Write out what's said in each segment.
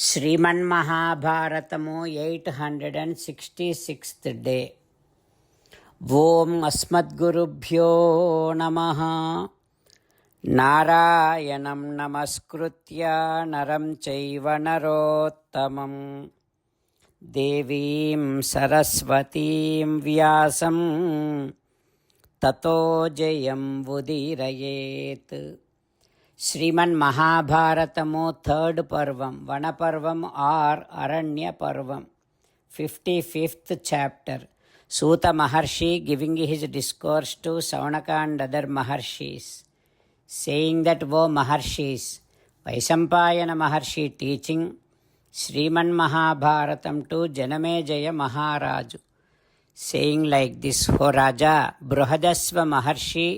శ్రీమన్మహాభారతము 866th day. ఓం అస్మద్గురుభ్యో నమః. నారాయణం నమస్కృత్య నరం చైవ నరోత్తమం దేవీం సరస్వతీం వ్యాసం తతో జయం ఉదీరయేత్. శ్రీమన్ మహాభారతము థర్డ్ పర్వం, వనపర్వం ఆర్ అరణ్య పర్వం, 55th chapter. Suta Maharshi giving his discourse to Saunaka and other Maharshis, saying that, O Maharshis, Vaisampayana Maharshi teaching Sriman Mahabharatam to Janamejaya Maharaju, saying like this: O Raja, Brihadasva Maharshi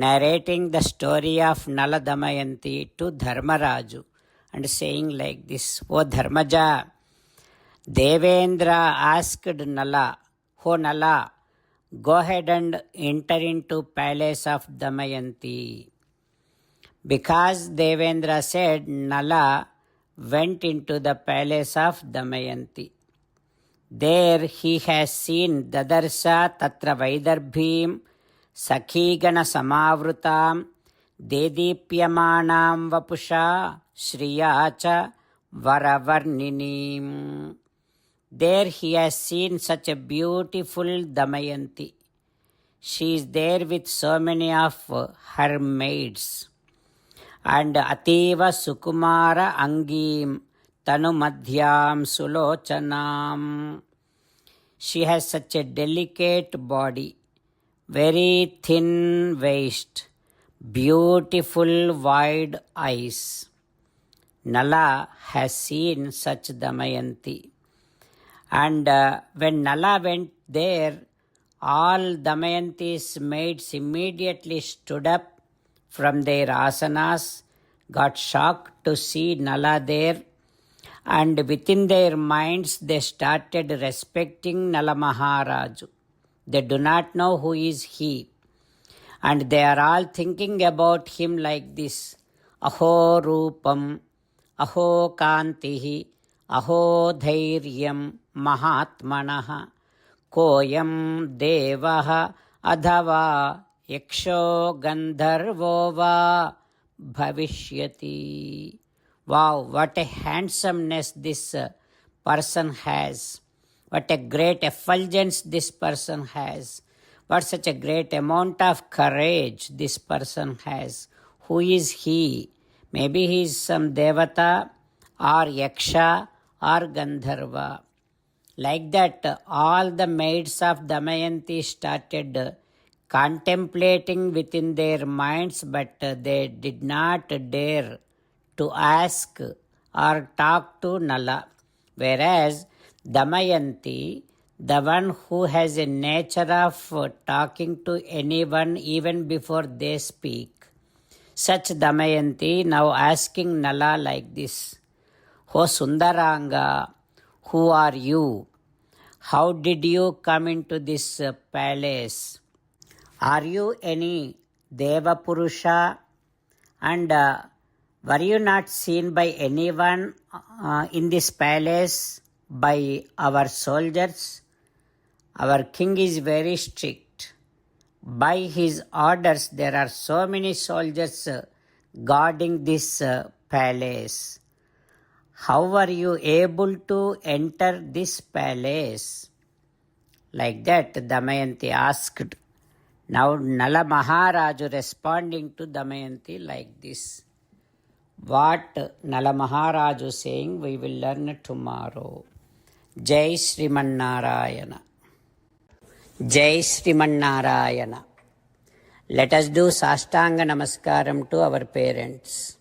narrating the story of Nala Damayanti to Dharmaraju and saying like this: O Dharmaja, Devendra asked Nala, O Nala, go ahead and enter into palace of Damayanti. Because Devendra said, Nala went into the palace of Damayanti. There he has seen Dadarsa Tatra Vaidarbhim Sakhigana Samavrutam Dedipyamanam Vapusha Shriyacha Varavarninim. There he has seen such a beautiful Damayanti. She is there with so many of her maids. And Ativa Sukumara Angim Tanu Madhyam Sulochanam. She has such a delicate body, very thin waist, beautiful wide eyes. Nala has seen such Damayanti. And when Nala went there, all Damayanti's maids immediately stood up from their asanas, got shocked to see Nala there, and within their minds they started respecting Nala Maharaju. They do not know who is he, and they are all thinking about him like this: Aho Rupam, Aho Kantihi, Aho Dhairyam Mahatmanaha, Koyam Devaha Adhava Yaksho Gandharvova Bhavishyati. Wow, what a handsomeness this person has. What a great effulgence this person has. What such a great amount of courage this person has. Who is he? Maybe he is some Devata or Yaksha or Gandharva. Like that, all the maids of Damayanti started contemplating within their minds, but they did not dare to ask or talk to Nala. Whereas Damayanti, the one who has a nature of talking to anyone even before they speak, such Damayanti now asking Nala like this: O Sundaranga, who are you? How did you come into this palace? Are you any Deva Purusha? And were you not seen by anyone in this palace by our soldiers? Our king is very strict. By his orders, there are so many soldiers guarding this palace. How were you able to enter this palace? Like that, Damayanti asked. Now Nala Maharaju responding to Damayanti like this. What Nala Maharaju saying, we will learn tomorrow. Jai Sriman Narayana. Jai Sriman Narayana. Let us do Sastanga Namaskaram to our parents.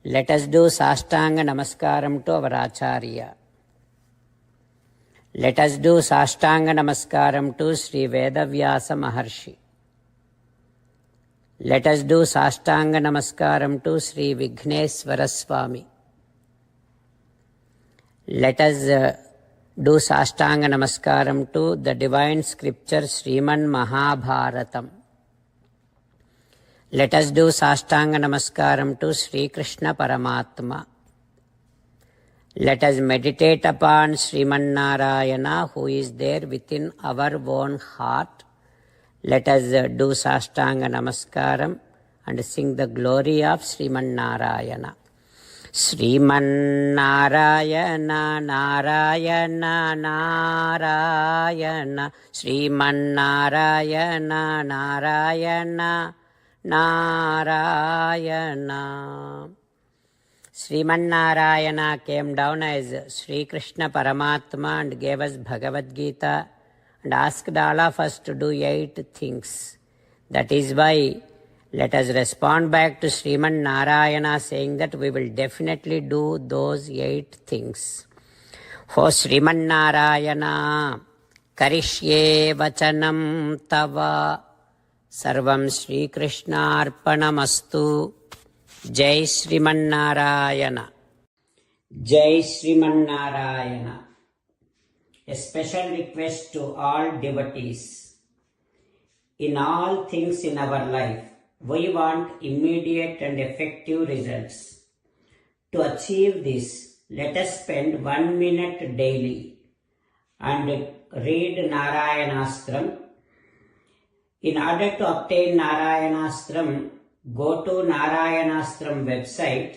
Let us do Sastanga Namaskaram to our Acharya. Let us do Sastanga Namaskaram to Sri Vedavyasa Maharshi. Let us do Sastanga Namaskaram to Sri Vigneswara Swami. Let us do Sastanga Namaskaram to the divine scripture Sriman Mahabharatam. Let us do Sastanga Namaskaram to Sri Krishna Paramatma. Let us meditate upon Sriman Narayana who is there within our own heart. Let us do Sastanga Namaskaram and sing the glory of Sriman Narayana. Sriman Narayana Narayana Narayana Sriman Narayana Narayana Narayana. Sriman Narayana came down as Sri Krishna Paramatma and gave us Bhagavad Gita and asked all of us to do 8 things. That is why let us respond back to Sriman Narayana saying that we will definitely do those 8 things. O Sriman Narayana, Karishye Vachanam Tava, Sarvam Sri Krishna Arpanamastu. Jai Sriman Narayana. Jai Sriman Narayana. A special request to all devotees. In all things in our life, we want immediate and effective results. To achieve this, let us spend 1 minute daily and read Narayanastram. In order to obtain Narayanastram, go to Narayanastram website,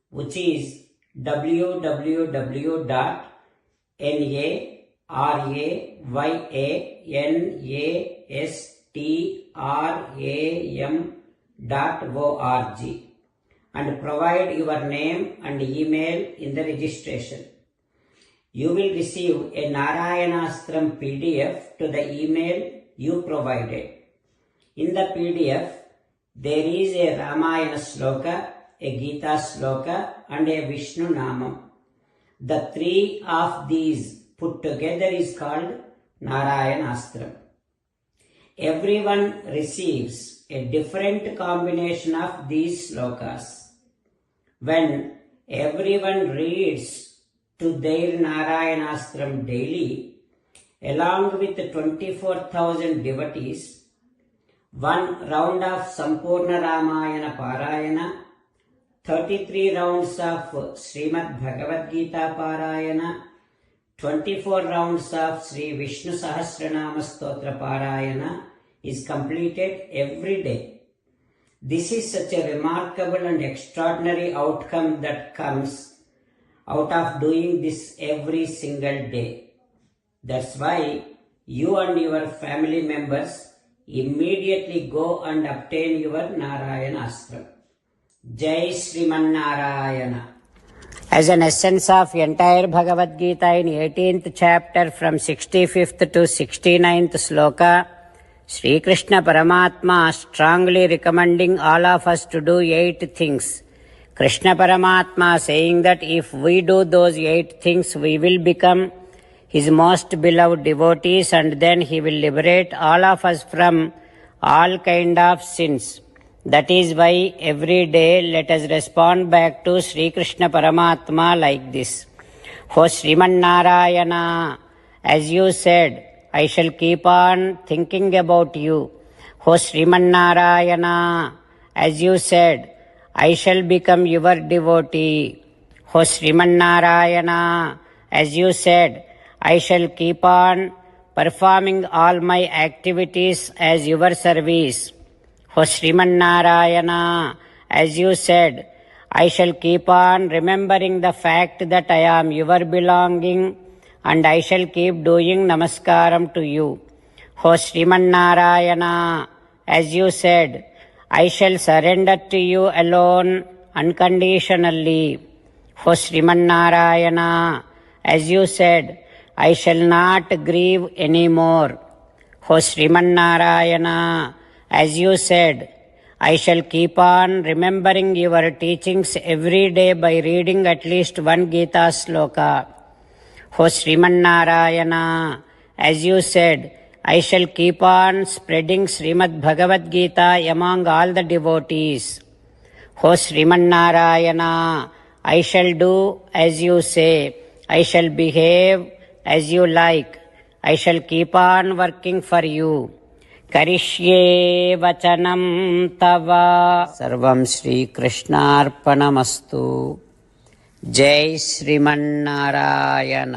which is www.narayanastram.org, and provide your name and email in the registration. You will receive a Narayanastram PDF to the email you provided. In the PDF, there is a Ramayana sloka, a Gita sloka, and a Vishnu Namam. The 3 of these put together is called Narayanastram. Everyone receives a different combination of these slokas. When everyone reads to their Narayanastram daily, along with 24,000 devotees, 1 round of Sampurna Ramayana Parayana, 33 rounds of Srimad Bhagavad Gita Parayana, 24 rounds of Sri Vishnu Sahasranama Stotra Parayana is completed every day. This is such a remarkable and extraordinary outcome that comes out of doing this every single day. That's why you and your family members immediately go and obtain your Narayanastram. Jai Sriman Narayana. As an essence of entire Bhagavad Gita in 18th chapter from 65th to 69th sloka, Sri Krishna Paramatma strongly recommending all of us to do 8 things. Krishna Paramatma saying that if we do those 8 things, we will become His most beloved devotees, and then He will liberate all of us from all kind of sins. That is why every day let us respond back to Sri Krishna Paramatma like this. O Sriman Narayana, as you said, I shall keep on thinking about you. O Sriman Narayana, as you said, I shall become your devotee. O Sriman Narayana, as you said, I shall keep on performing all my activities as your service. O Sriman Narayana, as you said, I shall keep on remembering the fact that I am your belonging, and I shall keep doing namaskaram to you. O Sriman Narayana, as you said, I shall surrender to you alone unconditionally. O Sriman Narayana, as you said, I shall not grieve anymore. O Sriman Narayana, as you said, I shall keep on remembering your teachings every day by reading at least 1 Gita sloka. O Sriman Narayana, as you said, I shall keep on spreading Srimad Bhagavad Gita among all the devotees. O Sriman Narayana, I shall do as you say. I shall behave as you like. I shall keep on working for you. Karishye Vachanam Tava. Sarvam Sri Krishnarpanamastu. జై శ్రీమన్నారాయణ.